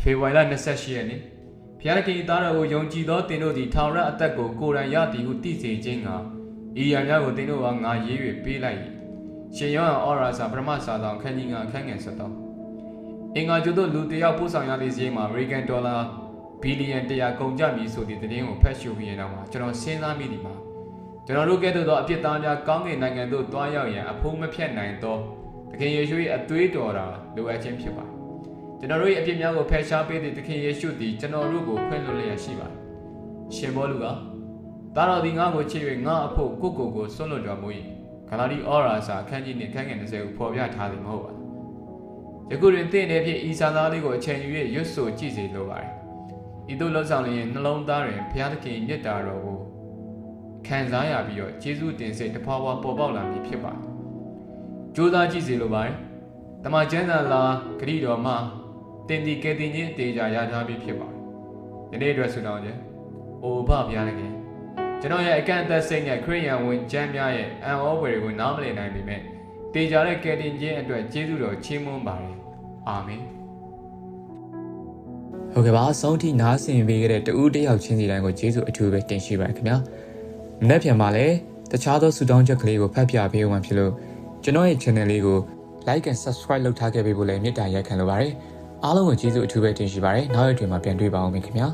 ဖေဝါရီလ28ရက်နေ့ဖျားခင်သားတော်ကိုယုံကြည်သောတင်တို့သည်ထောင်ရအသက်ကိုကိုယ်တိုင်ရသည်ဟုသိစေခြင်းကဤရန်များကိုတင်တို့ကငါရေး၍ပေးလိုက်၏ရှင်ယောဟန်ဩရာစာပထမစာဆောင်ခန်းကြီး9အခန်းငယ်7အင်္ဂါကျို့တို့လူတယောက်ပို့ဆောင်ရသည့်ဈေးမှာအမေရိကန်ဒေါ်လာဘီလီယံ100ကုန်ကျမည်ဆိုသည့်သတင်းကိုဖတ်ရှုပြီးရတော့မှာကျွန်တော်စဉ်းစားမိသည်မှာကျွန်တော်တို့ကဲ့သို့သောအပြစ်သားများကောင်းကင်နိုင်ငံသို့တွားရောက်ရန်အဖို့မဖြတ်နိုင်သောသခင်ယေရှု၏အသွေးတော်တာလိုအပ်ခြင်းဖြစ်ပါတယ်ကျွန်တော်တို့၏အပြစ်များကိုဖယ်ရှားပေးသည့်သခင်ယေရှုသည်ကျွန်တော်တို့ကိုခွင့်လွှတ်လျက်ရှိပါတယ်ရှင်ဘောလူကသားတော်သည်ငါ့ကိုချစ်၍ငါ့အဖို့ကိုဆွန့်လွတ်တော်မူ၏ဂလာတိဩရာစာအခန်းကြီးနှင့်ခန်းငယ်20ကိုဖော်ပြထားသည်မဟုတ်ပါယခုတွင်တင့်တဲ့ဖြင့်ဤစာသားလေးကိုအချိန်ယူ၍ရွတ်ဆိုကြည့်စေလိုပါတယ်ဤသို့လှုပ်ဆောင်လျင်နှလုံးသားတွင်ဘုရားသခင်မြတ်တာတော်ကိုခံစားရပြီးတော့ကျေးဇူးတင်စိတ်တဖွာဖွာပေါ်ပေါက်လာမည်ဖြစ်ပါတယ်ကြိုးစားကြည့်စေလိုပါတယ်တမန်ကျမ်းစာလာဂရိတော်မှာတင်ဒီကဲတင်ခြင်းအသေးချာရထားပြီးဖြစ်ပါတယ်ဒီနေ့အတွက်ဆုတောင်းခြင်းအိုဘဘုရားသခင်ကျွန်တော်ရဲ့အကန့်အသတ်စိတ်နဲ့ခရိယန်ဝင်ကျမ်းများရဲ့အံ့ဩဖွယ်တွေကိုနားမလည်နိုင်ပေမဲ့တေချာတဲ့ကယ်တင်ခြင်းအတွက်ကျေးဇူးတော်ချီးမွမ်းပါတယ်အာမင်ဟုတ်ကဲ့ပါအဆုံးထိနားဆင်ပေးခဲ့တဲ့တူတယောက်ချင်းစီတိုင်းကိုကျေးဇူးအထူးပဲတင်ရှိပါတယ်ခင်ဗျာမနေ့ပြန်မှာလည်းတခြားသောဆုတောင်းချက်ကလေးကိုဖတ်ပြပေးအောင်ဖြစ်လို့ကျွန်တော်ရဲ့ channel လေးကို like and subscribe လုပ်ထားခဲ့ပေးဖို့လည်းမေတ္တာရပ်ခံလိုပါတယ်အားလုံးကိုကျေးဇူးအထူးပဲတင်ရှိပါတယ်နောက်ရက်တွေမှာပြန်တွေ့ပါအောင်ခင်ဗျာ